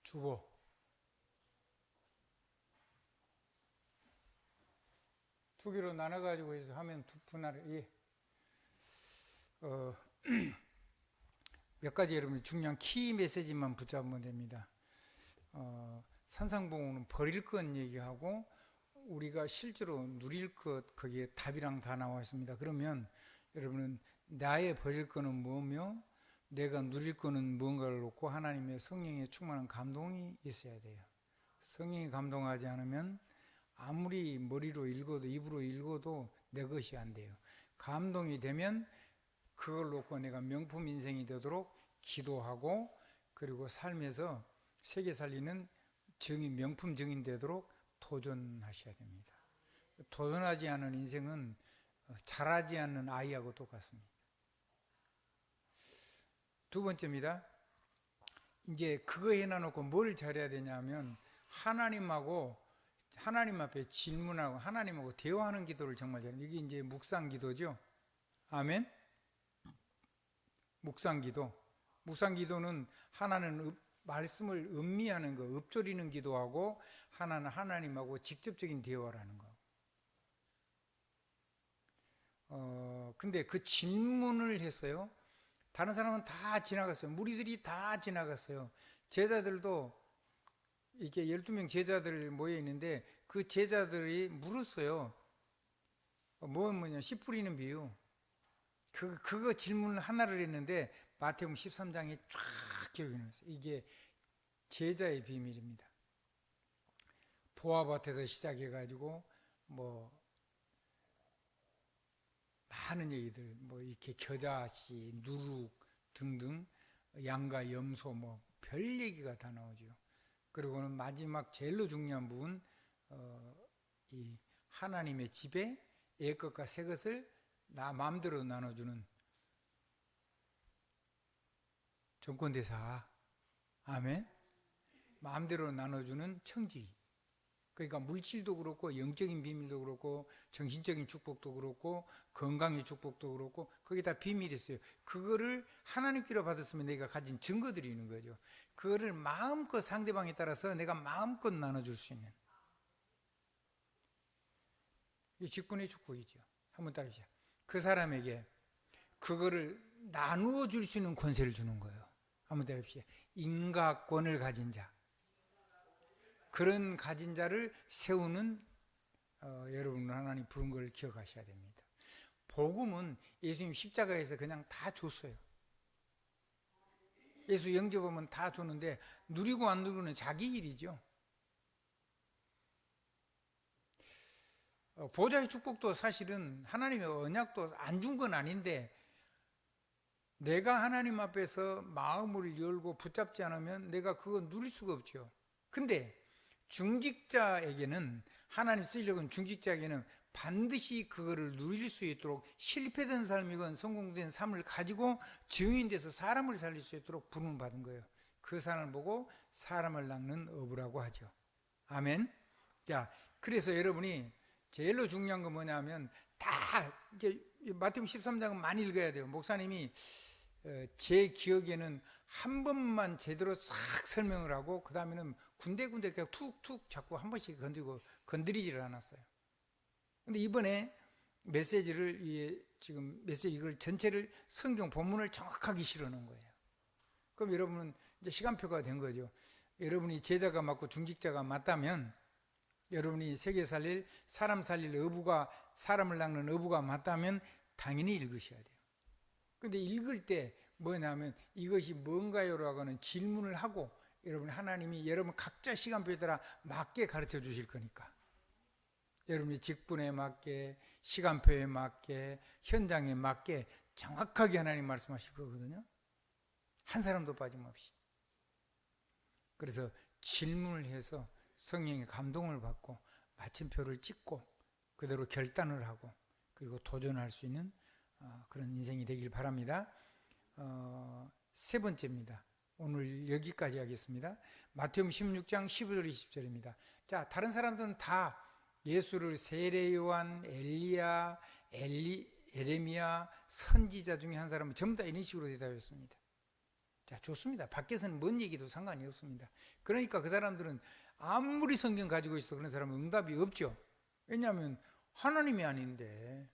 주보. 두 개로 나눠가지고 해서 하면 두 분할에, 예. 몇 가지 여러분 중요한 키 메시지만 붙잡으면 됩니다. 산상봉헌은 버릴 것 얘기하고 우리가 실제로 누릴 것, 거기에 답이랑 다 나와 있습니다. 그러면 여러분은 나의 버릴 거는 뭐며 내가 누릴 거는 무언가를 놓고 하나님의 성령의 충만한 감동이 있어야 돼요. 성령이 감동하지 않으면 아무리 머리로 읽어도 입으로 읽어도 내 것이 안 돼요. 감동이 되면 그걸 놓고 내가 명품 인생이 되도록 기도하고, 그리고 삶에서 세계 살리는 증인, 명품 증인 되도록 도전하셔야 됩니다. 도전하지 않은 인생은 자라지 않는 아이하고 똑같습니다. 두 번째입니다. 이제 그거 해놔놓고 뭘 잘해야 되냐면 하나님 앞에 질문하고 하나님하고 대화하는 기도를 정말 잘해요. 이게 이제 묵상 기도죠. 아멘. 묵상 기도는 하나는 말씀을 음미하는 거, 읊조리는 기도하고, 하나는 하나님하고 직접적인 대화를 하는 거. 근데 그 질문을 했어요. 다른 사람은 다 지나갔어요. 무리들이 다 지나갔어요. 제자들도 이렇게 12명 제자들 모여 있는데 그 제자들이 물었어요. 뭐냐, 씨 뿌리는 비유. 그거 질문 하나를 했는데 마태복음 13장에 쫙 기록이 나왔어요. 이게 제자의 비밀입니다. 보아밭에서 시작해가지고 많은 얘기들, 이렇게 겨자씨, 누룩 등등, 양과 염소, 별 얘기가 다 나오죠. 그리고는 마지막 제일로 중요한 부분, 이 하나님의 집에 옛 것과 새 것을 나 마음대로 나눠주는 정권대사. 아멘. 마음대로 나눠주는 청지. 그러니까 물질도 그렇고 영적인 비밀도 그렇고 정신적인 축복도 그렇고 건강의 축복도 그렇고 거기 다 비밀이 있어요. 그거를 하나님께로 받았으면 내가 가진 증거들이 있는 거죠. 그거를 마음껏 상대방에 따라서 내가 마음껏 나눠줄 수 있는, 이 직분의 축복이죠. 한번 따라해보세요. 그 사람에게 그거를 나누어 줄 수 있는 권세를 주는 거예요. 한번 따라해보세요. 인가권을 가진 자, 그런 가진 자를 세우는 여러분 하나님 부른 걸 기억하셔야 됩니다. 복음은 예수님 십자가에서 그냥 다 줬어요. 예수 영접하면 다 줬는데 누리고 안 누리는 자기 일이죠. 보좌의 축복도 사실은 하나님의 언약도 안 준 건 아닌데 내가 하나님 앞에서 마음을 열고 붙잡지 않으면 내가 그거 누릴 수가 없죠. 근데 중직자에게는, 하나님 쓰려고 하는 중직자에게는 반드시 그거를 누릴 수 있도록 실패된 삶이건 성공된 삶을 가지고 증인돼서 사람을 살릴 수 있도록 부름을 받은 거예요. 그 사람을 보고 사람을 낚는 어부라고 하죠. 아멘. 자, 그래서 여러분이 제일로 중요한 건 뭐냐면 다 이게 마태복음 13장은 많이 읽어야 돼요. 목사님이 제 기억에는 한 번만 제대로 싹 설명을 하고 그 다음에는 군데군데 그냥 툭툭 자꾸 한 번씩 건드리지를 않았어요. 근데 이번에 메시지를 지금 메시지 이걸 전체를 성경 본문을 정확하게 실어놓은 거예요. 그럼 여러분은 이제 시간표가 된 거죠. 여러분이 제자가 맞고 중직자가 맞다면, 여러분이 세계 살릴, 사람 살릴 어부가, 사람을 낚는 어부가 맞다면 당연히 읽으셔야 돼요. 근데 읽을 때 뭐냐면 이것이 뭔가요라고 하는 질문을 하고, 여러분 하나님이 여러분 각자 시간표에 따라 맞게 가르쳐 주실 거니까 여러분이 직분에 맞게, 시간표에 맞게, 현장에 맞게 정확하게 하나님 말씀하실 거거든요. 한 사람도 빠짐없이. 그래서 질문을 해서 성령의 감동을 받고 마침표를 찍고 그대로 결단을 하고 그리고 도전할 수 있는 그런 인생이 되길 바랍니다. 세 번째입니다. 오늘 여기까지 하겠습니다. 마태복음 16장 15절 20절입니다. 자, 다른 사람들은 다 예수를 세례 요한, 엘리야, 에레미야, 선지자 중에 한 사람은 전부 다 이런 식으로 대답했습니다. 자, 좋습니다. 밖에서는 뭔 얘기도 상관이 없습니다. 그러니까 그 사람들은 아무리 성경 가지고 있어도 그런 사람은 응답이 없죠. 왜냐하면 하나님이 아닌데,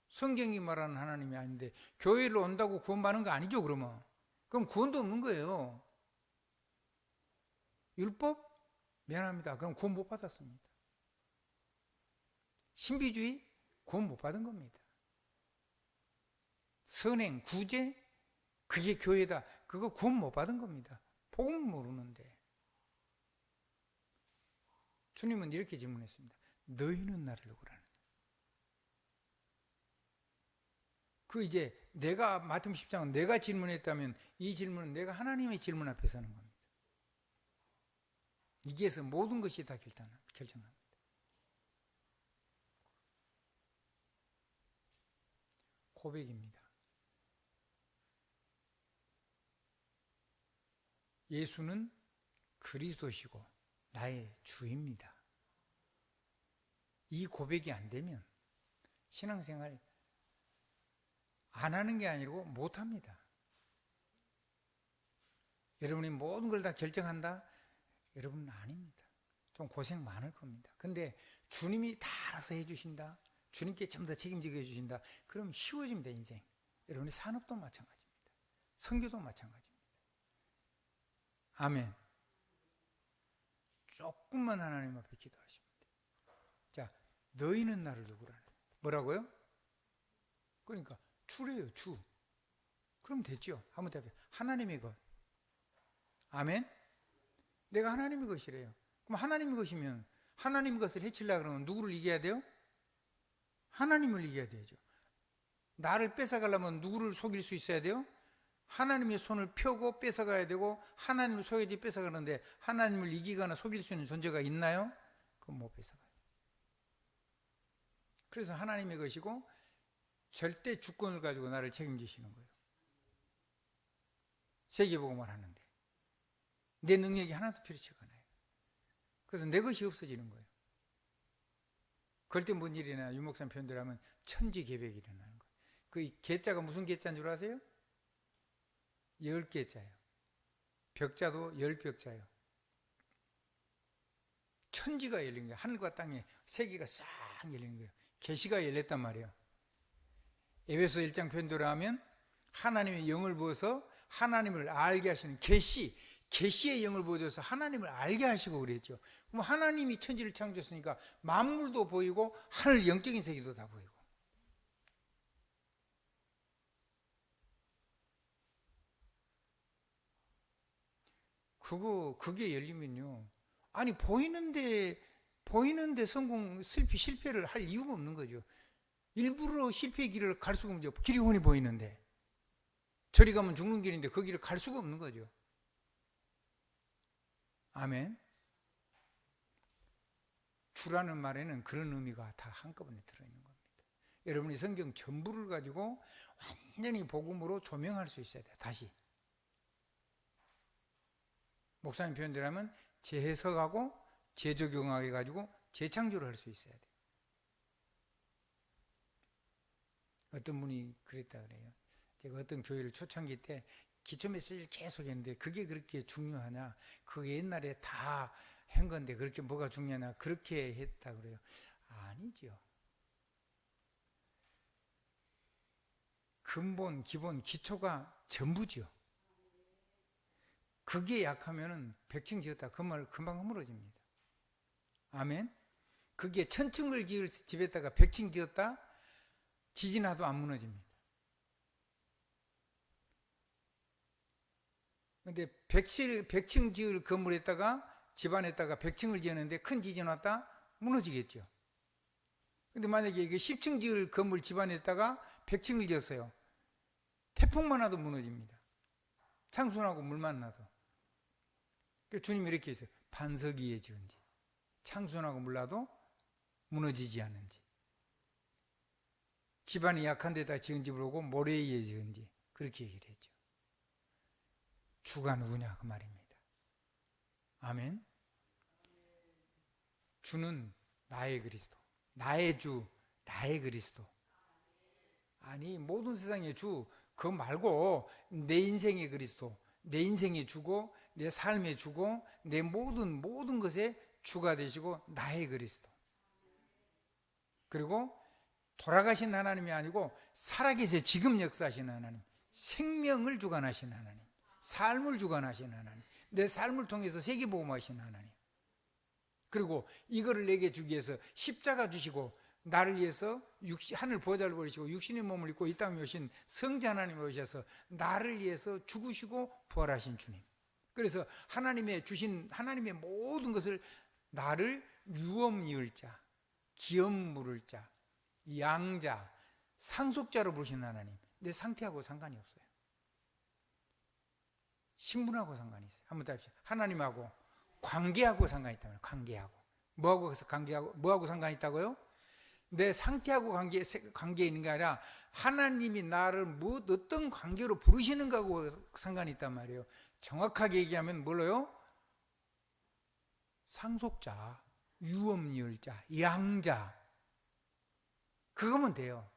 성경이 말하는 하나님이 아닌데 교회를 온다고 구원받는 거 아니죠. 그러면 그럼 구원도 없는 거예요. 율법? 미안합니다. 그럼 구원 못 받았습니다. 신비주의? 구원 못 받은 겁니다. 선행, 구제? 그게 교회다. 그거 구원 못 받은 겁니다. 복음 모르는데. 주님은 이렇게 질문했습니다. 너희는 나를 누구라느냐? 그 이제 내가 마태복음 10장은 내가 질문했다면 이 질문은 내가 하나님의 질문 앞에 서는 겁니다. 이게서 모든 것이 다 결정합니다. 고백입니다. 예수는 그리스도시고 나의 주입니다. 이 고백이 안 되면 신앙생활 안 하는 게 아니고 못 합니다. 여러분이 모든 걸 다 결정한다? 여러분은 아닙니다. 좀 고생 많을 겁니다. 근데 주님이 다 알아서 해주신다. 주님께 전부 다 책임지게 해주신다. 그럼 쉬워집니다, 인생. 여러분의 산업도 마찬가지입니다. 선교도 마찬가지입니다. 아멘. 조금만 하나님 앞에 기도하십니다. 자, 너희는 나를 누구라는? 뭐라고요? 그러니까 주래요, 주. 그럼 됐죠. 한번 답해. 하나님의 것. 아멘. 내가 하나님의 것이래요. 그럼 하나님의 것이면 하나님의 것을 해치려고 그러면 누구를 이겨야 돼요? 하나님을 이겨야 되죠. 나를 뺏어가려면 누구를 속일 수 있어야 돼요? 하나님의 손을 펴고 뺏어가야 되고, 하나님을 속여지 뺏어가는데 하나님을 이기거나 속일 수 있는 존재가 있나요? 그건 못 뺏어가요. 그래서 하나님의 것이고 절대 주권을 가지고 나를 책임지시는 거예요. 세계복음을 하는데 내 능력이 하나도 필요치가 않아요. 그래서 내 것이 없어지는 거예요. 그럴 때 뭔 일이 일어나? 유목사님 표현대로 하면 천지개벽이 일어나는 거예요. 그 개자가 무슨 개자인 줄 아세요? 10개자예요. 벽자도 10벽자예요. 천지가 열린 거예요. 하늘과 땅에 세계가 싹 열린 거예요. 계시가 열렸단 말이에요. 에베소 1장 표현대로 하면 하나님의 영을 부어서 하나님을 알게 하시는 계시의 영을 보여줘서 하나님을 알게 하시고 그랬죠. 그럼 하나님이 천지를 창조했으니까 만물도 보이고 하늘 영적인 세계도 다 보이고. 그게 열리면요. 아니 보이는데 성공 실패를 할 이유가 없는 거죠. 일부러 실패의 길을 갈 수가 없죠. 길이 훤히 보이는데. 저리 가면 죽는 길인데 그 길을 갈 수가 없는 거죠. 아멘. 주라는 말에는 그런 의미가 다 한꺼번에 들어있는 겁니다. 여러분이 성경 전부를 가지고 완전히 복음으로 조명할 수 있어야 돼요. 다시. 목사님 표현대로 하면 재해석하고 재적용하게 가지고 재창조를 할 수 있어야 돼요. 어떤 분이 그랬다 그래요. 제가 어떤 교회를 초창기 때 기초 메시지를 계속 했는데 그게 그렇게 중요하냐? 그게 옛날에 다 한 건데 그렇게 뭐가 중요하냐? 그렇게 했다 그래요. 아니죠. 근본, 기본, 기초가 전부죠. 그게 약하면은 100층 지었다. 그 말 금방 허물어집니다. 아멘. 그게 1000층을 지을 집에다가 100층 지었다. 지진하도 안 무너집니다. 근데 100층 지을 건물에다가 집안에다가 100층을 지었는데 큰 지진 왔다? 무너지겠죠. 근데 만약에 이게 10층 지을 건물 집안에다가 100층을 지었어요. 태풍만 와도 무너집니다. 창순하고 물만 나도. 주님이 이렇게 했어요. 반석 위에 지은지 창순하고 물 나도 무너지지 않는지, 집안이 약한 데다 지은 집을 오고 모래 위에 지은지, 그렇게 얘기를 했죠. 주가 누구냐 그 말입니다. 아멘. 주는 나의 그리스도, 나의 주, 나의 그리스도. 아니 모든 세상의 주 그거 말고 내 인생의 그리스도, 내 인생의 주고 내 삶의 주고 내 모든 것의 주가 되시고 나의 그리스도. 그리고 돌아가신 하나님이 아니고 살아계셔 지금 역사하시는 하나님, 생명을 주관하시는 하나님, 삶을 주관하시는 하나님, 내 삶을 통해서 세계복음하시는 하나님. 그리고 이거를 내게 주기 위해서 십자가 주시고 나를 위해서 하늘 보좌를 버리시고 육신의 몸을 입고 이 땅에 오신 성자 하나님을 오셔서 나를 위해서 죽으시고 부활하신 주님. 그래서 하나님의 주신 하나님의 모든 것을 나를 유엄 이을 자, 기업 물을 자, 양자, 상속자로 부르시는 하나님. 내 상태하고 상관이 없어요. 신분하고 상관이 있어요. 한번 더 합시다. 하나님하고 관계하고 상관이 있다면 관계하고 뭐하고 상관이 있다고요? 내 상태하고 관계 있는 게 아니라 하나님이 나를 어떤 관계로 부르시는가하고 상관이 있단 말이에요. 정확하게 얘기하면 뭘로요? 상속자, 유업이을자, 양자, 그거면 돼요.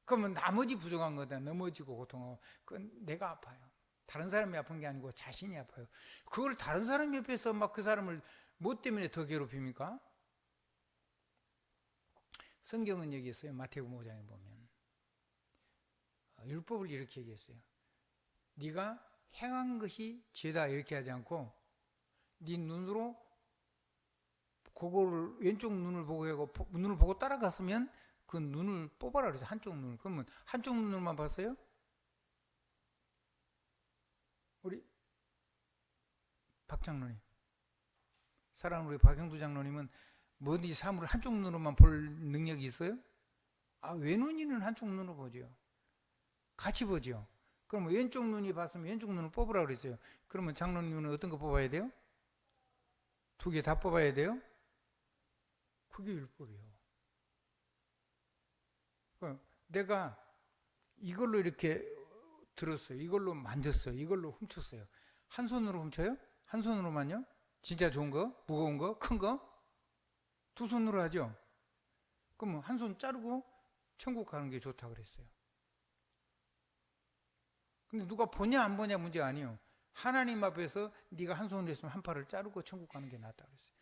그러면 나머지 부족한 거다. 넘어지고 고통하고 그건 내가 아파요. 다른 사람이 아픈 게 아니고 자신이 아파요. 그걸 다른 사람 옆에서 막 그 사람을 뭐 때문에 더 괴롭힙니까? 성경은 여기 있어요. 마태복음 5장에 보면 율법을 이렇게 얘기했어요. 네가 행한 것이 죄다 이렇게 하지 않고 네 눈으로 그거를 왼쪽 눈을 보고 하고 눈을 보고 따라갔으면 그 눈을 뽑아라 그래서 한쪽 눈을. 그러면 한쪽 눈을만 봤어요? 우리 박 장로님, 사랑하는 우리 박형두 장로님은 뭐든지 사물을 한쪽 눈으로만 볼 능력이 있어요? 왼눈이는 한쪽 눈으로 보죠. 같이 보죠. 그러면 왼쪽 눈이 봤으면 왼쪽 눈을 뽑으라 그랬어요. 그러면 장로님은 어떤 거 뽑아야 돼요? 두 개 다 뽑아야 돼요? 그게 율법이요. 내가 이걸로 이렇게 들었어요. 이걸로 만졌어요. 이걸로 훔쳤어요. 한 손으로 훔쳐요? 한 손으로만요? 진짜 좋은 거? 무거운 거? 큰 거? 두 손으로 하죠? 그러면 한 손 자르고 천국 가는 게 좋다고 그랬어요. 근데 누가 보냐 안 보냐 문제가 아니에요. 하나님 앞에서 네가 한 손으로 했으면 한 팔을 자르고 천국 가는 게 낫다고 그랬어요.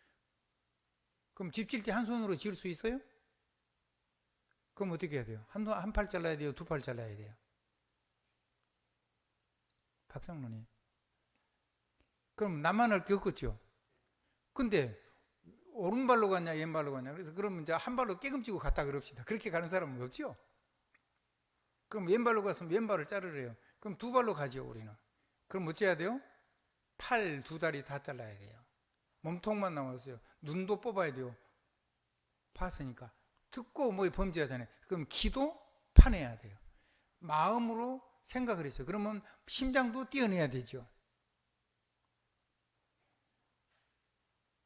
그럼 집 질 때 한 손으로 지을 수 있어요? 그럼 어떻게 해야 돼요? 한 팔 잘라야 돼요? 두 팔 잘라야 돼요? 박장로님. 그럼 나만 할 게 없겠죠? 근데 오른발로 갔냐 왼발로 갔냐 그래서 그러면 이제 한 발로 깨금치고 갔다 그럽시다. 그렇게 가는 사람은 없죠? 그럼 왼발로 갔으면 왼발을 자르래요. 그럼 두 발로 가죠 우리는. 그럼 어찌해야 돼요? 팔 두 다리 다 잘라야 돼요. 몸통만 남았어요. 눈도 뽑아야 돼요. 봤으니까. 듣고 뭐 범죄하잖아요. 그럼 귀도 파내야 돼요. 마음으로 생각을 했어요. 그러면 심장도 떼어내야 되죠.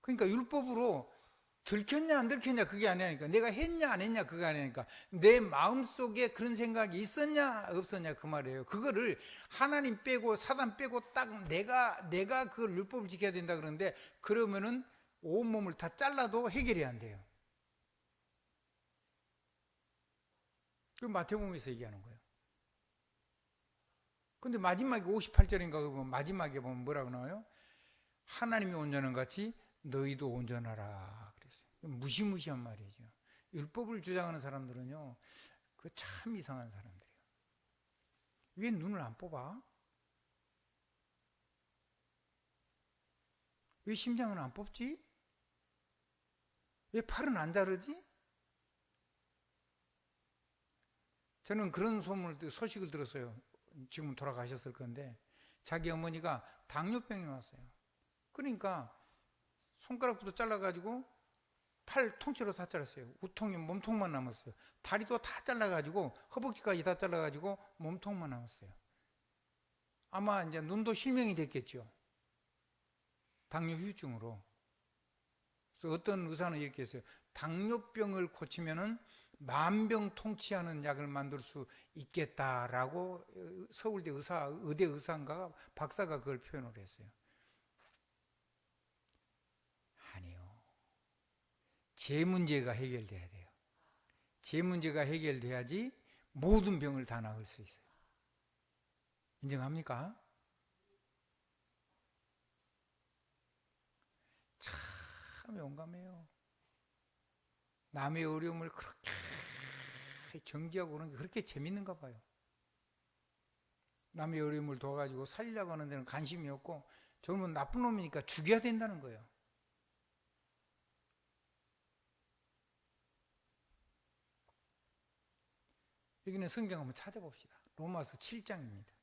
그러니까 율법으로 들켰냐 안 들켰냐 그게 아니니까 내가 했냐 안 했냐 그게 아니니까 내 마음속에 그런 생각이 있었냐 없었냐 그 말이에요. 그거를 하나님 빼고 사단 빼고 딱 내가 그 율법을 지켜야 된다 그러는데 그러면은 온몸을 다 잘라도 해결이 안 돼요. 그 마태복음에서 얘기하는 거예요. 근데 마지막에 58절인가 보면 마지막에 보면 뭐라고 나와요? 하나님이 온전한 같이 너희도 온전하라 그랬어요. 무시무시한 말이죠. 율법을 주장하는 사람들은요, 그 참 이상한 사람들이에요. 왜 눈을 안 뽑아? 왜 심장을 안 뽑지? 왜 팔은 안 자르지? 저는 그런 소식을 들었어요. 지금 돌아가셨을 건데 자기 어머니가 당뇨병이 왔어요. 그러니까 손가락부터 잘라가지고 팔 통째로 다 잘랐어요. 우통이 몸통만 남았어요. 다리도 다 잘라가지고 허벅지까지 다 잘라가지고 몸통만 남았어요. 아마 이제 눈도 실명이 됐겠죠. 당뇨 후유증으로. 그래서 어떤 의사는 이렇게 했어요. 당뇨병을 고치면은 만병통치하는 약을 만들 수 있겠다라고 서울대 의대 의사인가 박사가 그걸 표현을 했어요. 아니요. 제 문제가 해결돼야 돼요. 제 문제가 해결돼야지 모든 병을 다 나을 수 있어요. 인정합니까? 사람이 용감해요. 남의 어려움을 그렇게 정지하고 그런 게 그렇게 재밌는가 봐요. 남의 어려움을 도와가지고 살리려고 하는 데는 관심이 없고, 저놈은 나쁜 놈이니까 죽여야 된다는 거예요. 여기는 성경 한번 찾아봅시다. 로마서 7장입니다.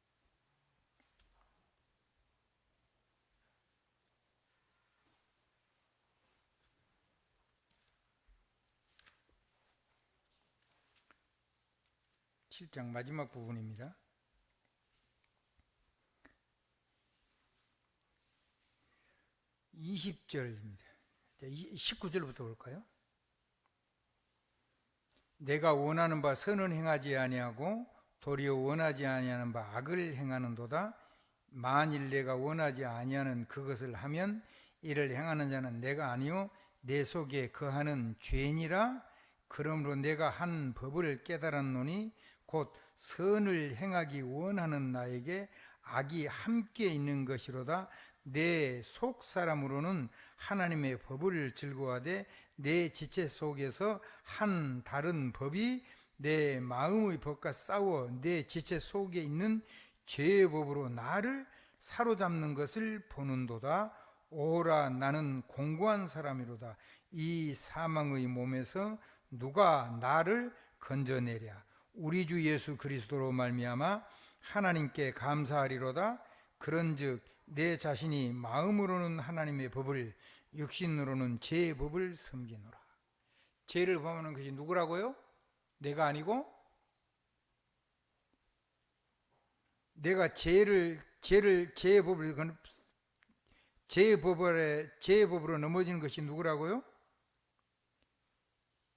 (7장) 마지막 부분입니다. 20절입니다. 19절부터 볼까요? 내가 원하는 바 선은 행하지 아니하고 도리어 원하지 아니하는 바 악을 행하는도다. 만일 내가 원하지 아니하는 그것을 하면 이를 행하는 자는 내가 아니요 내 속에 거하는 죄니라. 그러므로 내가 한 법을 깨달았노니 곧 선을 행하기 원하는 나에게 악이 함께 있는 것이로다. 내 속 사람으로는 하나님의 법을 즐거워하되 내 지체 속에서 한 다른 법이 내 마음의 법과 싸워 내 지체 속에 있는 죄의 법으로 나를 사로잡는 것을 보는도다. 오라, 나는 공고한 사람이로다. 이 사망의 몸에서 누가 나를 건져내랴. 우리 주 예수 그리스도로 말미암아 하나님께 감사하리로다. 그런즉 내 자신이 마음으로는 하나님의 법을, 육신으로는 죄의 법을 섬기노라. 죄를 범하는 것이 누구라고요? 내가 아니고, 내가 죄의 법으로 넘어지는 것이 누구라고요?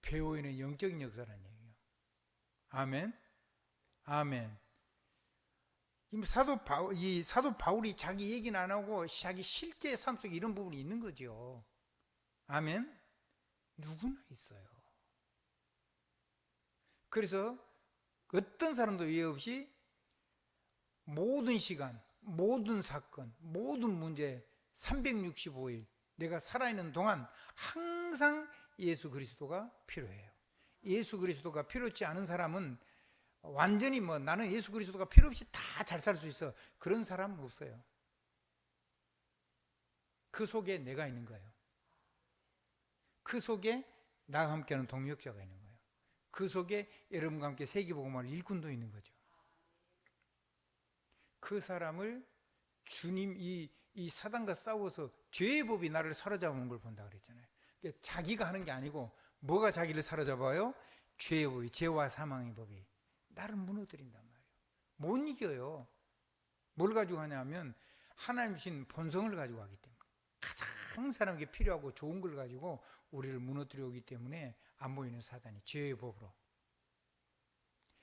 배후에는 영적인 역사라는 얘기예요. 아멘. 아멘. 사도 바울이 자기 얘기는 안 하고 자기 실제 삶 속에 이런 부분이 있는 거죠. 아멘. 누구나 있어요. 그래서 어떤 사람도 예외 없이 모든 시간, 모든 사건, 모든 문제 365일 내가 살아있는 동안 항상 예수 그리스도가 필요해요. 예수 그리스도가 필요치 않은 사람은 완전히 나는 예수 그리스도가 필요 없이 다 잘 살 수 있어, 그런 사람은 없어요. 그 속에 내가 있는 거예요. 그 속에 나와 함께하는 동역자가 있는 거예요. 그 속에 여러분과 함께 세계복음화를 일꾼도 있는 거죠. 그 사람을 주님, 이 사단과 싸워서 죄의 법이 나를 사로잡은 걸 본다 그랬잖아요. 그러니까 자기가 하는 게 아니고 뭐가 자기를 사로잡아요? 죄의 법이, 죄와 사망의 법이 나를 무너뜨린단 말이에요. 못 이겨요. 뭘 가지고 하냐면 하나님 주신 본성을 가지고 하기 때문에, 가장 사람에게 필요하고 좋은 걸 가지고 우리를 무너뜨려 오기 때문에 안 보이는 사단이 죄의 법으로.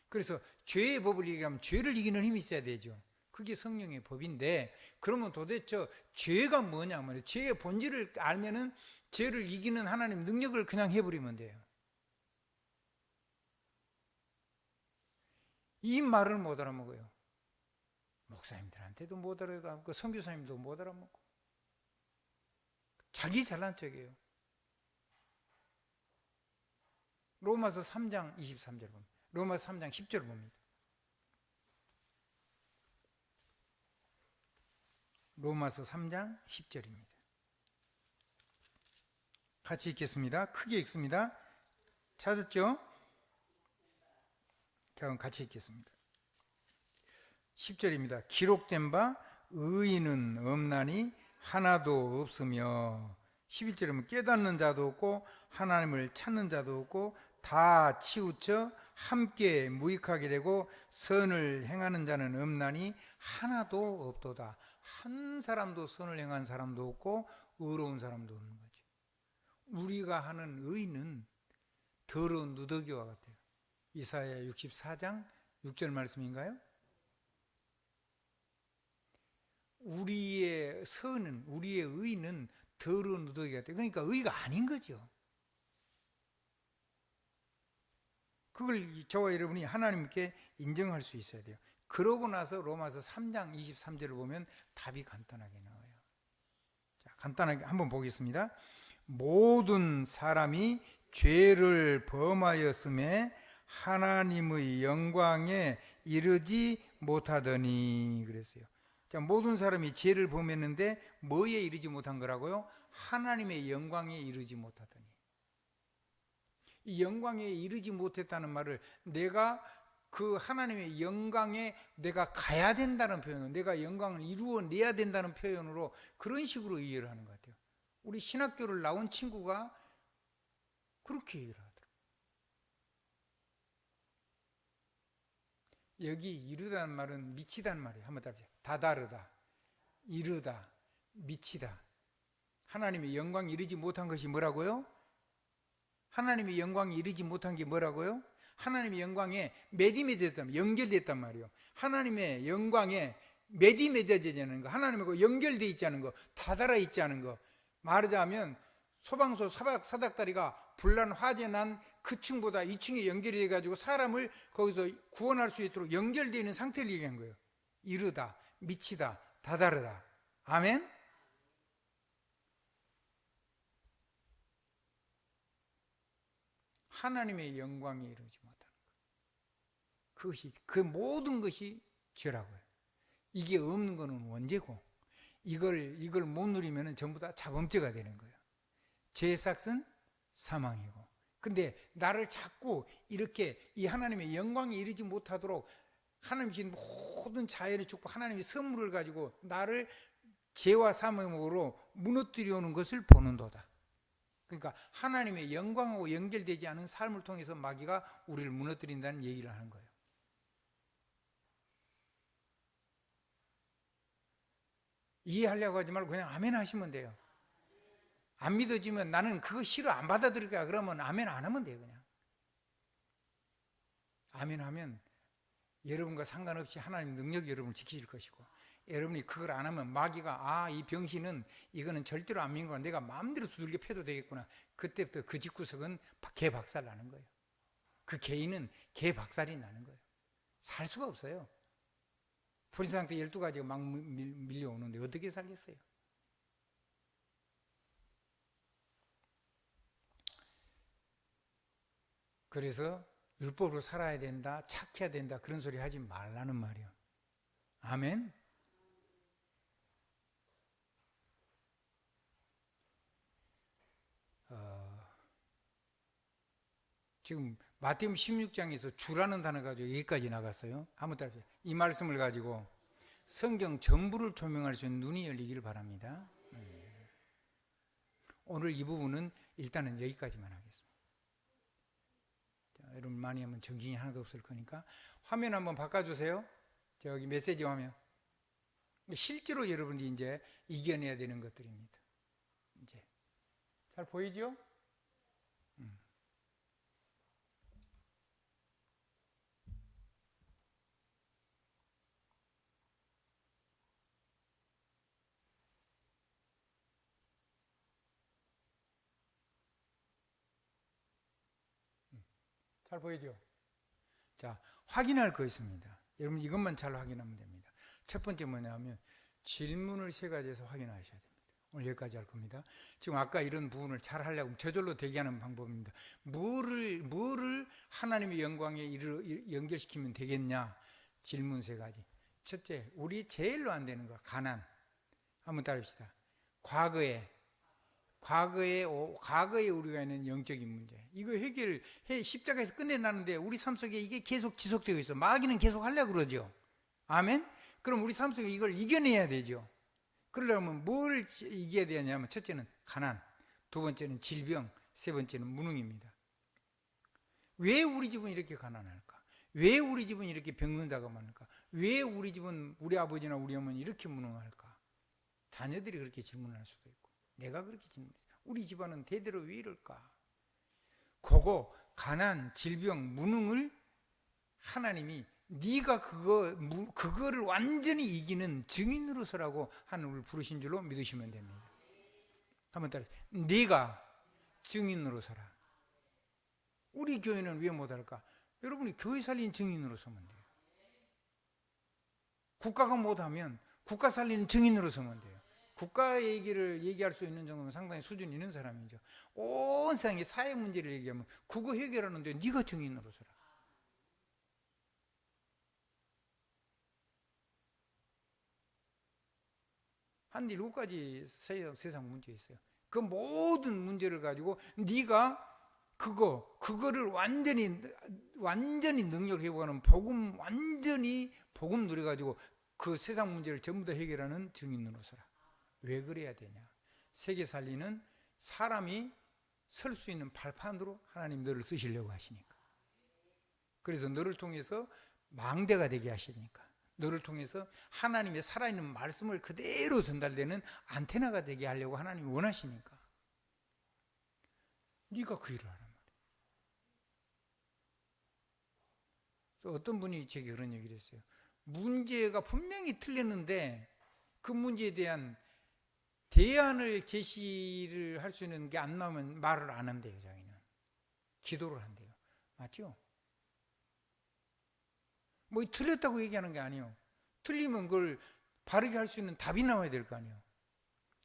그래서 죄의 법을 얘기하면 죄를 이기는 힘이 있어야 되죠. 그게 성령의 법인데, 그러면 도대체 죄가 뭐냐 말이에요. 죄의 본질을 알면은 죄를 이기는 하나님 능력을 그냥 해버리면 돼요. 이 말을 못 알아먹어요. 목사님들한테도 못 알아먹고 선교사님도 못 알아먹고 자기 잘난 척이에요. 로마서 3장 23절 봅니다. 로마서 3장 10절 봅니다. 로마서 3장 10절입니다. 같이 읽겠습니다. 크게 읽습니다. 찾았죠? 자, 그럼 같이 읽겠습니다. 10절입니다. 기록된 바 의인은 없나니 하나도 없으며, 11절이면 깨닫는 자도 없고 하나님을 찾는 자도 없고 다 치우쳐 함께 무익하게 되고 선을 행하는 자는 없나니 하나도 없도다. 한 사람도 선을 행한 사람도 없고 의로운 사람도 없는 거죠. 우리가 하는 의는 더러운 누더기와 같아요. 이사야 64장 6절 말씀인가요? 우리의 선은, 우리의 의는 더러운 누더기 같아요. 그러니까 의가 아닌 거죠. 그걸 저와 여러분이 하나님께 인정할 수 있어야 돼요. 그러고 나서 로마서 3장 23절을 보면 답이 간단하게 나와요. 자, 간단하게 한번 보겠습니다. 모든 사람이 죄를 범하였음에 하나님의 영광에 이르지 못하더니 그랬어요. 자, 모든 사람이 죄를 범했는데 뭐에 이르지 못한 거라고요? 하나님의 영광에 이르지 못하더니. 이 영광에 이르지 못했다는 말을 내가 그 하나님의 영광에 내가 가야 된다는 표현으로, 내가 영광을 이루어내야 된다는 표현으로 그런 식으로 이해를 하는 것 같아요. 우리 신학교를 나온 친구가 그렇게 이해를 하더라고요. 여기 이르다는 말은 미치다는 말이에요. 한번 답해. 다다르다, 이르다, 미치다. 하나님의 영광에 이르지 못한 것이 뭐라고요? 하나님의 영광에 이르지 못한 게 뭐라고요? 하나님의 영광에 매디 맺어졌다면 연결됐단 말이에요. 하나님의 영광에 매디 맺어지지 않은 거, 하나님하고 연결되어 있지 않은 거, 다달아 있지 않은 거. 말하자면 소방서 사닥다리가 불난 화재 난 그 층보다 이 층에 연결이 돼가지고 사람을 거기서 구원할 수 있도록 연결되어 있는 상태를 얘기한 거예요. 이르다, 미치다, 다다르다. 아멘? 하나님의 영광에 이르지 못하는 것. 그것이, 그 모든 것이 죄라고요. 이게 없는 것은 원죄고, 이걸 못 누리면 전부 다 자범죄가 되는 거예요. 죄의 삭은 사망이고. 근데 나를 자꾸 이렇게 이 하나님의 영광에 이르지 못하도록 하나님 주신 모든 자연의 축복, 하나님의 선물을 가지고 나를 죄와 사망으로 무너뜨려 오는 것을 보는도다. 그러니까 하나님의 영광하고 연결되지 않은 삶을 통해서 마귀가 우리를 무너뜨린다는 얘기를 하는 거예요. 이해하려고 하지 말고 그냥 아멘 하시면 돼요. 안 믿어지면 나는 그거 싫어, 안 받아들일 거야. 그러면 아멘 안 하면 돼요. 그냥 아멘 하면 여러분과 상관없이 하나님 능력이 여러분을 지키실 것이고, 여러분이 그걸 안 하면 마귀가 이 병신은 이거는 절대로 안 믿는 거야, 내가 마음대로 두들겨 패도 되겠구나. 그때부터 그 집구석은 개박살 나는 거예요. 그 개인은 개박살이 나는 거예요. 살 수가 없어요. 불신 상태 12가지가 막 밀려오는데 어떻게 살겠어요? 그래서 율법으로 살아야 된다, 착해야 된다, 그런 소리 하지 말라는 말이에요. 아멘. 지금 마태복음 16장에서 주라는 단어 가지고 여기까지 나갔어요. 한번 따라해요. 이 말씀을 가지고 성경 전부를 조명할 수 있는 눈이 열리기를 바랍니다. 오늘 이 부분은 일단은 여기까지만 하겠습니다. 자, 여러분 많이 하면 정신이 하나도 없을 거니까 화면 한번 바꿔주세요. 저기 메시지 화면. 실제로 여러분이 이제 이겨내야 되는 것들입니다. 이제 잘 보이죠? 잘 보이죠? 자, 확인할 거 있습니다. 여러분 이것만 잘 확인하면 됩니다. 첫 번째 뭐냐면 질문을 3가지에서 확인하셔야 됩니다. 오늘 여기까지 할 겁니다. 지금 아까 이런 부분을 잘 하려고 저절로 대기하는 방법입니다. 뭐를 하나님의 영광에 연결시키면 되겠냐? 질문 3가지. 첫째, 우리 제일로 안 되는 거, 가난. 한번 따라합시다. 과거에 우리가 있는 영적인 문제, 이거 해결해 십자가에서 끝내놨는데 우리 삶 속에 이게 계속 지속되고 있어. 마귀는 계속 하려고 그러죠. 아멘? 그럼 우리 삶 속에 이걸 이겨내야 되죠. 그러려면 뭘 이겨야 되냐면, 첫째는 가난, 두 번째는 질병, 세 번째는 무능입니다. 왜 우리 집은 이렇게 가난할까? 왜 우리 집은 이렇게 병든다고 많을까? 왜 우리 집은, 우리 아버지나 우리 어머니 이렇게 무능할까? 자녀들이 그렇게 질문할 수도 있고, 내가 그렇게 질문했어요. 우리 집안은 대대로 왜 이럴까? 그거 가난, 질병, 무능을 하나님이 네가 그거를 완전히 이기는 증인으로 서라고 하나님을 부르신 줄로 믿으시면 됩니다. 한번 따라. 네가 증인으로 서라. 우리 교회는 왜 못할까? 여러분이 교회 살린 증인으로 서면 돼요. 국가가 못하면 국가 살리는 증인으로 서면 돼요. 국가 얘기를 얘기할 수 있는 정도면 상당히 수준이 있는 사람이죠. 온 세상의 사회 문제를 얘기하면 그거 해결하는데 네가 증인으로 서라. 한 7가지 세상 문제 있어요. 그 모든 문제를 가지고 네가 그거를 완전히 능력 회복하는 완전히 복음 누려가지고 그 세상 문제를 전부 다 해결하는 증인으로 서라. 왜 그래야 되냐? 세계 살리는 사람이 설 수 있는 발판으로 하나님 너를 쓰시려고 하시니까. 그래서 너를 통해서 망대가 되게 하시니까. 너를 통해서 하나님의 살아있는 말씀을 그대로 전달되는 안테나가 되게 하려고 하나님이 원하시니까. 네가 그 일을 하란 말이야. 그래서 어떤 분이 제게 그런 얘기를 했어요. 문제가 분명히 틀렸는데 그 문제에 대한 대안을 제시를 할 수 있는 게 안 나오면 말을 안 한대요. 자기는 기도를 한대요. 맞죠? 뭐 틀렸다고 얘기하는 게 아니에요. 틀리면 그걸 바르게 할 수 있는 답이 나와야 될 거 아니에요.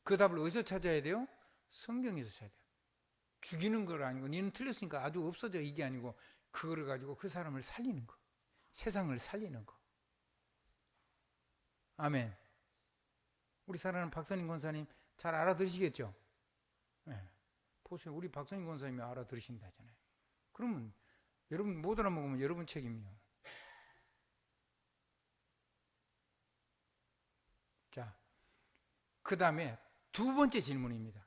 그 답을 어디서 찾아야 돼요? 성경에서 찾아야 돼요. 죽이는 걸 아니고 니는 틀렸으니까 아주 없어져 이게 아니고 그거를 가지고 그 사람을 살리는 거, 세상을 살리는 거. 아멘. 우리 사랑하는 박선임 권사님 잘 알아들으시겠죠? 네. 보세요. 우리 박선임 권사님이 알아들으신다잖아요. 그러면 여러분 못 알아먹으면 여러분 책임이요. 자, 그 다음에 두 번째 질문입니다.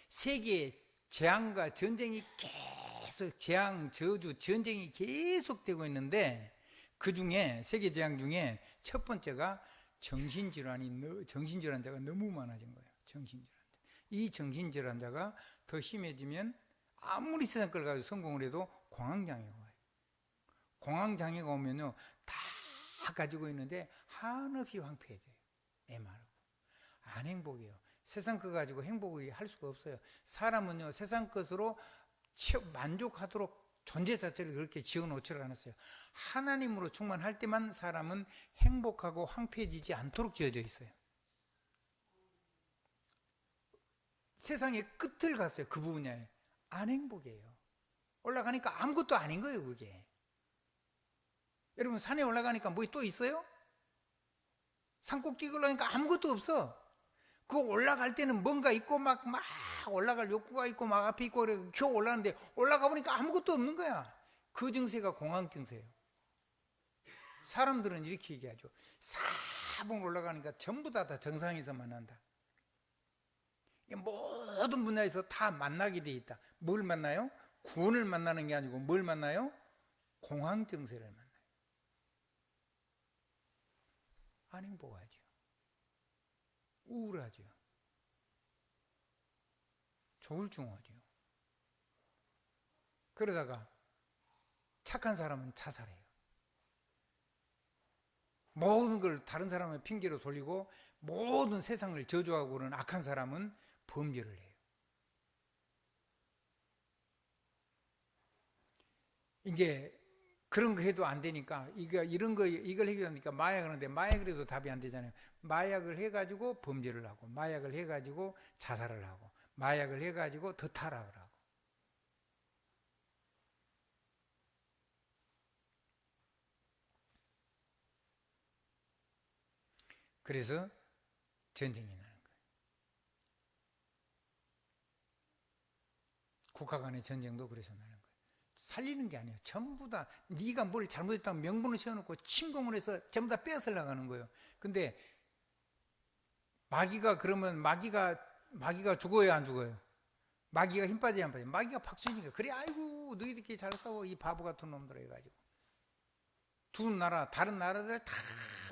세계의 재앙과 전쟁이 계속 재앙, 저주, 전쟁이 계속되고 있는데 그 중에 세계 재앙 중에 첫 번째가 정신질환자가 너무 많아진 거예요. 정신질환자. 이 정신질환자가 더 심해지면 아무리 세상 걸 가지고 성공을 해도 공황장애가 와요. 공황장애가 오면요 다 가지고 있는데 한없이 황폐해져요. 애말하고 안 행복해요. 세상 거 가지고 행복을 할 수가 없어요. 사람은요 세상 것으로 만족하도록 존재 자체를 그렇게 지어놓지를 않았어요. 하나님으로 충만할 때만 사람은 행복하고 황폐해지지 않도록 지어져 있어요. 세상의 끝을 갔어요. 그 분야에 안 행복해요. 올라가니까 아무것도 아닌 거예요. 그게 여러분 산에 올라가니까 뭐 또 있어요? 산꼭대기 올라가니까 아무것도 없어. 그 올라갈 때는 뭔가 있고 막 올라갈 욕구가 있고 막 앞에 있고 그래 겨우 올라가는데 올라가 보니까 아무것도 없는 거야. 그 증세가 공황 증세예요. 사람들은 이렇게 얘기하죠. 사봉 올라가니까 전부 다 정상에서 만난다. 모든 분야에서 다 만나게 돼 있다. 뭘 만나요? 구원을 만나는 게 아니고 뭘 만나요? 공황 증세를 만나요. 안 행복하죠. 우울하죠. 조울증하죠. 그러다가 착한 사람은 자살해요. 모든 걸 다른 사람의 핑계로 돌리고 모든 세상을 저주하고 그러는 악한 사람은 범죄를 해요. 이제 그런 거 해도 안 되니까 이걸 해결하니까 마약을 하는데 마약을 해도 답이 안 되잖아요. 마약을 해가지고 범죄를 하고 마약을 해가지고 자살을 하고 마약을 해가지고 더 타락을 하고. 그래서 전쟁이 나는 거예요. 국가 간의 전쟁도 그래서 나는 거예요. 살리는 게 아니에요. 전부 다 네가 뭘 잘못했다고 명분을 세워놓고 침공을 해서 전부 다 빼앗으려고 하는 거예요. 근데 마귀가 그러면 마귀가 죽어요, 안 죽어요? 마귀가 힘 빠져야 안 빠져요? 마귀가 박수니까 그래 아이고 너희들끼리 잘 싸워 이 바보 같은 놈들 해가지고 다른 나라들 다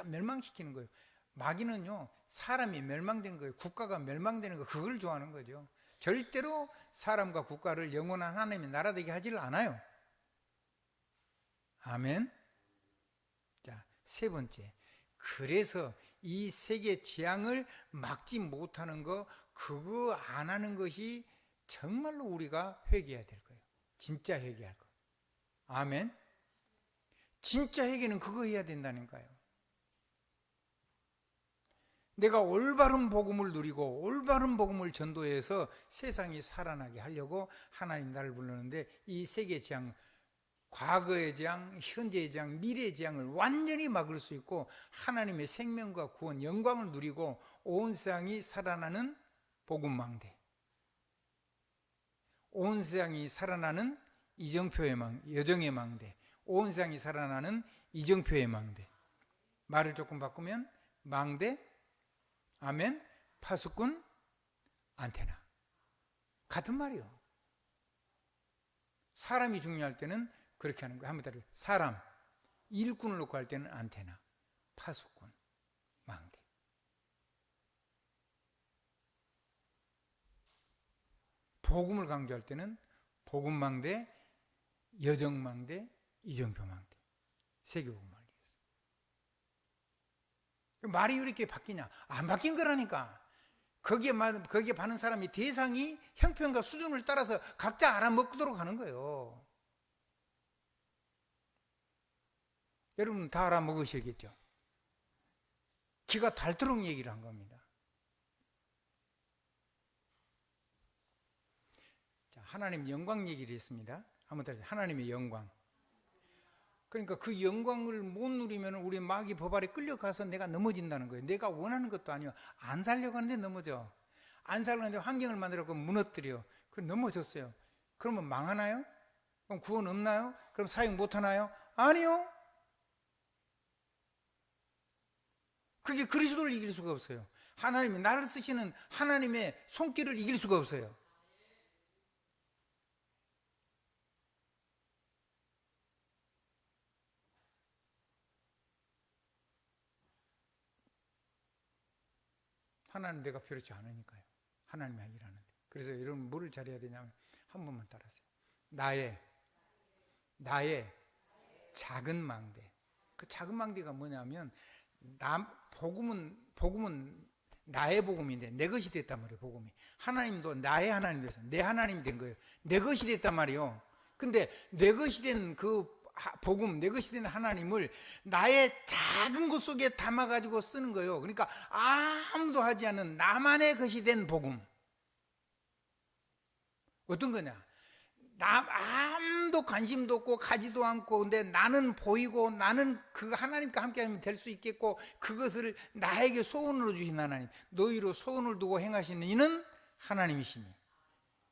멸망시키는 거예요. 마귀는요 사람이 멸망된 거예요. 국가가 멸망되는 거 그걸 좋아하는 거죠. 절대로 사람과 국가를 영원한 하나님의 나라 되게 하지를 않아요. 아멘. 자, 세 번째. 그래서 이 세계 재앙을 막지 못하는 거 그거 안 하는 것이 정말로 우리가 회개해야 될 거예요. 진짜 회개할 거. 아멘. 진짜 회개는 그거 해야 된다니까요. 내가 올바른 복음을 누리고 올바른 복음을 전도해서 세상이 살아나게 하려고 하나님 나를 불렀는데, 이 세계 재앙, 과거의 재앙, 현재의 재앙, 미래의 재앙을 완전히 막을 수 있고 하나님의 생명과 구원, 영광을 누리고 온 세상이 살아나는 복음망대, 온 세상이 살아나는 여정의 망대, 온 세상이 살아나는 이정표의 망대. 말을 조금 바꾸면 망대, 아멘, 파수꾼, 안테나. 같은 말이요. 사람이 중요할 때는 그렇게 하는 거예요. 한번 따라해. 사람, 일꾼을 놓고 할 때는 안테나, 파수꾼, 망대. 복음을 강조할 때는 복음망대, 여정망대, 이정표망대. 세계복음을 알리겠습니다. 말이 왜 이렇게 바뀌냐? 안 바뀐 거라니까. 거기에 받는 사람이 대상이 형편과 수준을 따라서 각자 알아먹도록 하는 거예요. 여러분 다 알아먹으셔야겠죠. 기가 닳도록 얘기를 한 겁니다. 자, 하나님 영광 얘기를 했습니다. 한번 다시 하나님의 영광. 그러니까 그 영광을 못 누리면 우리 마귀 법알에 끌려가서 내가 넘어진다는 거예요. 내가 원하는 것도 아니요. 안 살려고 하는데 넘어져. 안 살려고 하는데 환경을 만들어서 무너뜨려. 그럼 넘어졌어요. 그러면 망하나요? 그럼 구원 없나요? 그럼 사역 못하나요? 아니요. 그게 그리스도를 이길 수가 없어요. 하나님이 나를 쓰시는 하나님의 손길을 이길 수가 없어요. 하나님 내가 필요치 않으니까요. 하나님이 일하는데. 그래서 여러분 뭐를 잘해야 되냐면 한 번만 따라하세요. 나의 작은 망대. 그 작은 망대가 뭐냐면 복음은 나의 복음인데 내 것이 됐단 말이에요. 복음이. 하나님도 나의 하나님 돼서 내 하나님이 된 거예요. 내 것이 됐단 말이에요. 근데 내 것이 된 그 복음, 내 것이 된 하나님을 나의 작은 것 속에 담아가지고 쓰는 거예요. 그러니까 아무도 하지 않는 나만의 것이 된 복음. 어떤 거냐? 아무도 관심도 없고 가지도 않고, 근데 나는 보이고 나는 그 하나님과 함께 하면 될 수 있겠고, 그것을 나에게 소원으로 주신 하나님, 너희로 소원을 두고 행하시는 이는 하나님이시니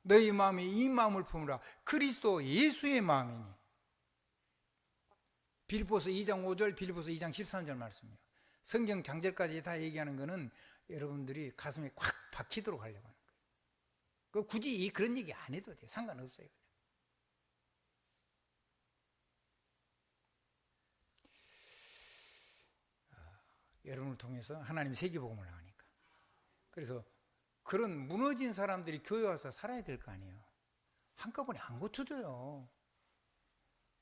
너희 마음에 이 마음을 품으라. 그리스도 예수의 마음이니. 빌립보서 2장 5절, 빌립보서 2장 13절 말씀이에요. 성경 장절까지 다 얘기하는 거는 여러분들이 가슴에 콱 박히도록 하려고 하는 거예요. 굳이 그런 얘기 안 해도 돼요. 상관없어요. 여러분을 통해서 하나님 세계복음을 하니까. 그래서 그런 무너진 사람들이 교회 와서 살아야 될 거 아니에요. 한꺼번에 안 고쳐져요.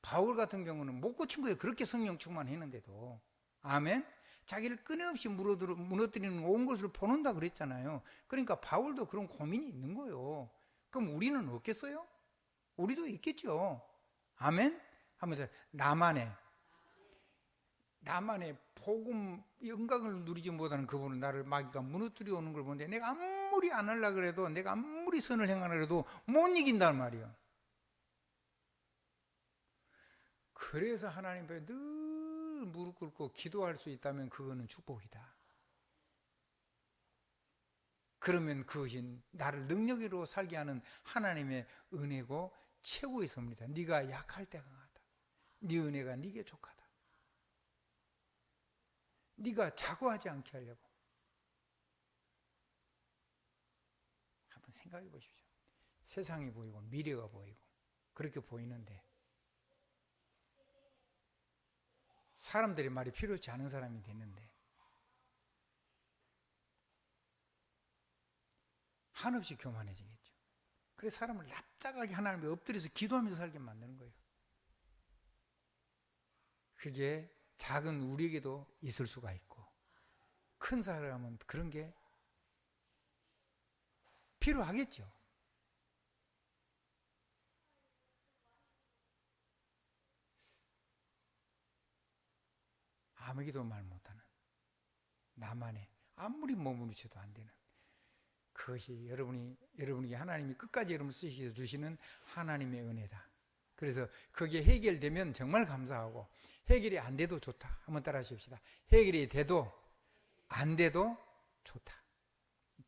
바울 같은 경우는 못 고친 거예요. 그렇게 성령 충만했는데도. 아멘. 자기를 끊임없이 무너뜨리는 온 것을 보는다 그랬잖아요. 그러니까 바울도 그런 고민이 있는 거예요. 그럼 우리는 없겠어요? 우리도 있겠죠. 아멘. 하면서 나만의 복음 영광을 누리지 못하는 그분은 나를 마귀가 무너뜨려 오는 걸 보는데, 내가 아무리 안 하려고 해도, 내가 아무리 선을 행하려 해도 못 이긴단 말이에요. 그래서 하나님 앞에 늘 무릎 꿇고 기도할 수 있다면 그거는 축복이다. 그러면 그것이 나를 능력으로 살게 하는 하나님의 은혜고 최고의 선물이다. 네가 약할 때 강하다. 네 은혜가 네게 족하다. 네가 자고하지 않게 하려고. 한번 생각해 보십시오. 세상이 보이고 미래가 보이고 그렇게 보이는데 사람들의 말이 필요치 않은 사람이 됐는데 한없이 교만해지겠죠. 그래서 사람을 납작하게 하나님께 엎드려서 기도하면서 살게 만드는 거예요. 그게 작은 우리에게도 있을 수가 있고, 큰 사람은 그런 게 필요하겠죠. 아무에게도 말 못하는 나만의 아무리 몸부림쳐도 안 되는, 그것이 여러분에게 하나님이 끝까지 여러분을 쓰셔 주시는 하나님의 은혜다. 그래서 그게 해결되면 정말 감사하고, 해결이 안 돼도 좋다. 한번 따라 하십시다. 해결이 돼도 안 돼도 좋다.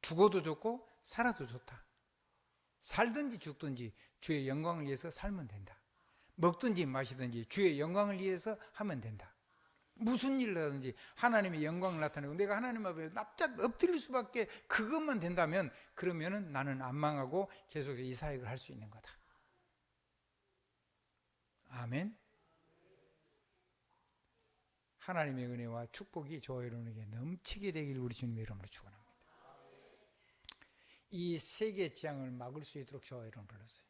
죽어도 좋고 살아도 좋다. 살든지 죽든지 주의 영광을 위해서 살면 된다. 먹든지 마시든지 주의 영광을 위해서 하면 된다. 무슨 일을 하든지 하나님의 영광을 나타내고 내가 하나님 앞에 납작 엎드릴 수밖에, 그것만 된다면 그러면은 나는 안 망하고 계속 이 사역을 할 수 있는 거다. 아멘. 하나님의 은혜와 축복이 저와 여러분에게 넘치게 되길 우리 주님의 이름으로 축원합니다. 이 세계 재앙을 막을 수 있도록 저와 여러분 불렀어요.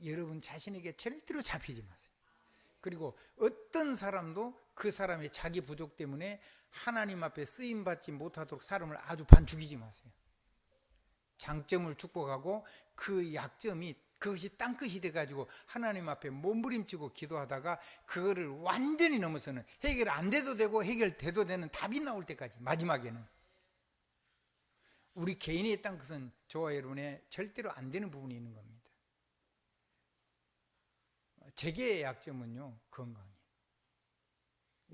여러분 자신에게 절대로 잡히지 마세요. 그리고 어떤 사람도 그 사람의 자기 부족 때문에 하나님 앞에 쓰임받지 못하도록 사람을 아주 반죽이지 마세요. 장점을 축복하고 그 약점이, 그것이 땅끝이 돼가지고 하나님 앞에 몸부림치고 기도하다가 그거를 완전히 넘어서는, 해결 안 돼도 되고 해결돼도 되는 답이 나올 때까지, 마지막에는 우리 개인의 땅끝은 저와 여러분의 절대로 안 되는 부분이 있는 겁니다. 제게의 약점은요, 건강이에요.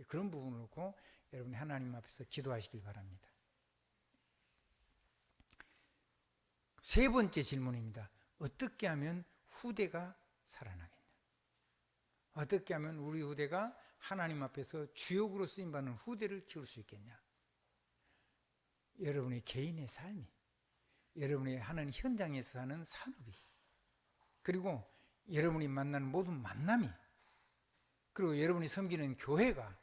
그런 부분을 놓고 여러분이 하나님 앞에서 기도하시길 바랍니다. 세 번째 질문입니다. 어떻게 하면 후대가 살아나겠냐? 어떻게 하면 우리 후대가 하나님 앞에서 주역으로 쓰임받는 후대를 키울 수 있겠냐? 여러분의 개인의 삶이, 여러분이 하는 현장에서 하는 산업이, 그리고 여러분이 만나는 모든 만남이, 그리고 여러분이 섬기는 교회가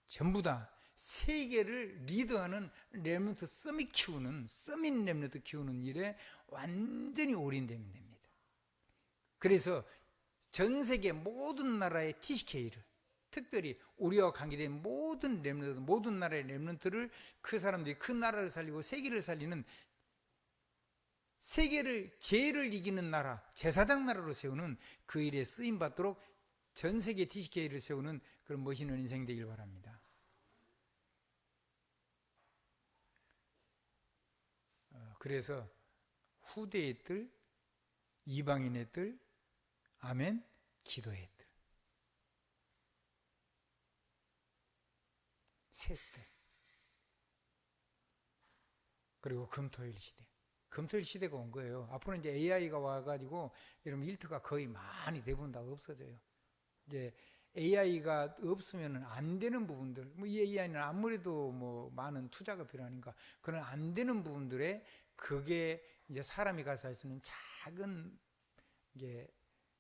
전부 다 세계를 리드하는 렘넌트 서밋 렘넌트 키우는 일에 완전히 올인되면 됩니다. 그래서 전 세계 모든 나라의 TCK를, 특별히 우리와 관계된 모든 렘넌트, 모든 나라의 렘넌트를, 그 사람들이 그 나라를 살리고 세계를 살리는, 세계를 죄를 이기는 나라, 제사장 나라로 세우는 그 일에 쓰임받도록 전 세계 TCK를 세우는 그런 멋있는 인생 되길 바랍니다. 그래서 후대의 뜰, 이방인의 뜰, 아멘, 기도의 뜰, 세 뜰, 그리고 금토일 시대. 금토일 시대가 온 거예요. 앞으로 이제 AI가 와가지고 여러분 일터가 거의 많이 대부분 다 없어져요. 이제 AI가 없으면 안 되는 부분들, 뭐 이 AI는 아무래도 뭐 많은 투자가 필요하니까 그런 안 되는 부분들에, 그게 이제 사람이 가서 할 수 있는 작은 이게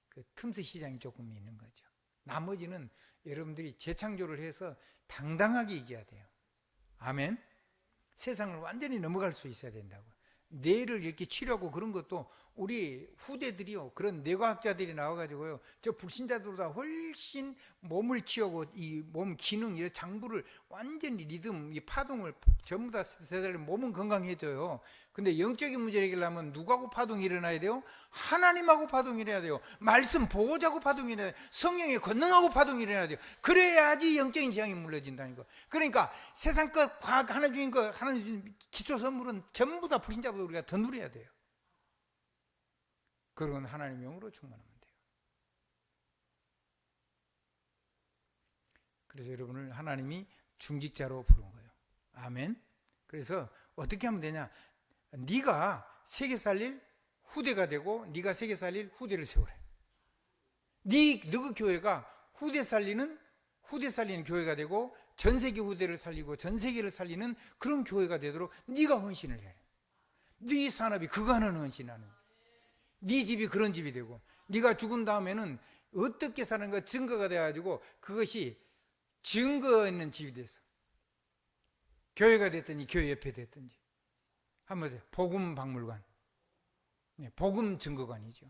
그 틈새 시장이 조금 있는 거죠. 나머지는 여러분들이 재창조를 해서 당당하게 이겨야 돼요. 아멘. 세상을 완전히 넘어갈 수 있어야 된다고. 뇌를 이렇게 치료하고 그런 것도 우리 후대들이요, 그런 뇌과학자들이 나와가지고요, 저 불신자들보다 훨씬 몸을 치우고 이 몸 기능, 이 장부를 완전히 리듬, 이 파동을 전부 다 세살리면 몸은 건강해져요. 근데 영적인 문제를 해결하면 누구하고 파동이 일어나야 돼요? 하나님하고 파동이 일어나야 돼요. 말씀 보호자하고 파동이 일어나야 돼요. 성령의 권능하고 파동이 일어나야 돼요. 그래야지 영적인 재앙이 물러진다는 거. 그러니까 세상 것, 과학 하나 주인 것, 하나 주인 기초 선물은 전부 다 불신자보다 우리가 더 누려야 돼요. 그건 하나님의 영으로 충만하면 돼요. 그래서 여러분을 하나님이 중직자로 부른 거예요. 아멘. 그래서 어떻게 하면 되냐? 네가 세계 살릴 후대가 되고, 네가 세계 살릴 후대를 세우래. 너그 교회가 후대 살리는 교회가 되고, 전 세계 후대를 살리고 전 세계를 살리는 그런 교회가 되도록 네가 헌신을 해. 네 산업이 그거 하는 헌신하는, 네 집이 그런 집이 되고, 네가 죽은 다음에는 어떻게 사는가 증거가 돼가지고 그것이 증거 있는 집이 돼서 교회가 됐든지 교회 옆에 됐든지, 한번 보세요. 복음 박물관, 복음 증거관이죠.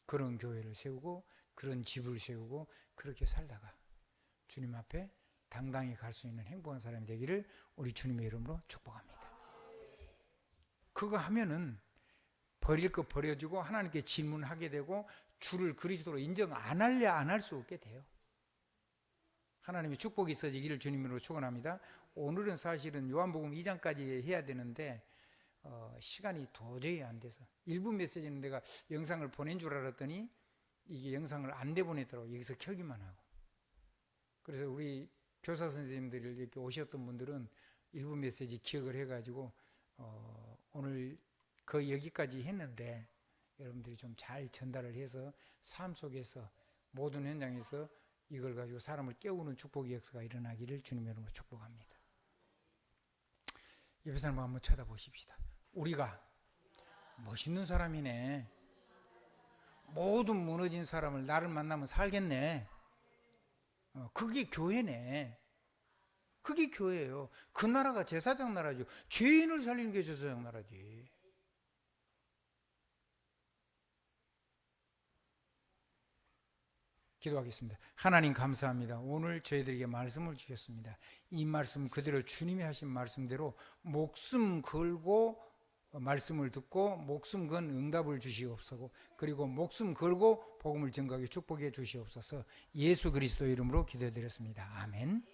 그런 교회를 세우고 그런 집을 세우고 그렇게 살다가 주님 앞에 당당히 갈 수 있는 행복한 사람이 되기를 우리 주님의 이름으로 축복합니다. 그거 하면은 버릴 거 버려주고 하나님께 질문하게 되고, 주를 그리스도로 인정 안 할래 안 할 수 없게 돼요. 하나님의 축복이 있어지기를 주님으로 축원합니다. 오늘은 사실은 요한복음 2장까지 해야 되는데 시간이 도저히 안 돼서 1분 메시지는 내가 영상을 보낸 줄 알았더니 이게 영상을 안 내보내더라고. 여기서 켜기만 하고. 그래서 우리 교사 선생님들이 이렇게 오셨던 분들은 1분 메시지 기억을 해가지고 오늘 거의 여기까지 했는데 여러분들이 좀 잘 전달을 해서 삶 속에서 모든 현장에서 이걸 가지고 사람을 깨우는 축복의 역사가 일어나기를 주님의 이름으로 축복합니다. 옆에 사람 한번 쳐다보십시다. 우리가 멋있는 사람이네. 모든 무너진 사람을 나를 만나면 살겠네. 그게 교회네. 그게 교회예요. 그 나라가 제사장 나라죠. 죄인을 살리는 게 제사장 나라지. 기도하겠습니다. 하나님 감사합니다. 오늘 저희들에게 말씀을 주셨습니다. 이 말씀 그대로 주님이 하신 말씀대로 목숨 걸고 말씀을 듣고 목숨 건 응답을 주시옵소서. 그리고 목숨 걸고 복음을 전가하게 축복해 주시옵소서. 예수 그리스도 이름으로 기도드렸습니다. 아멘.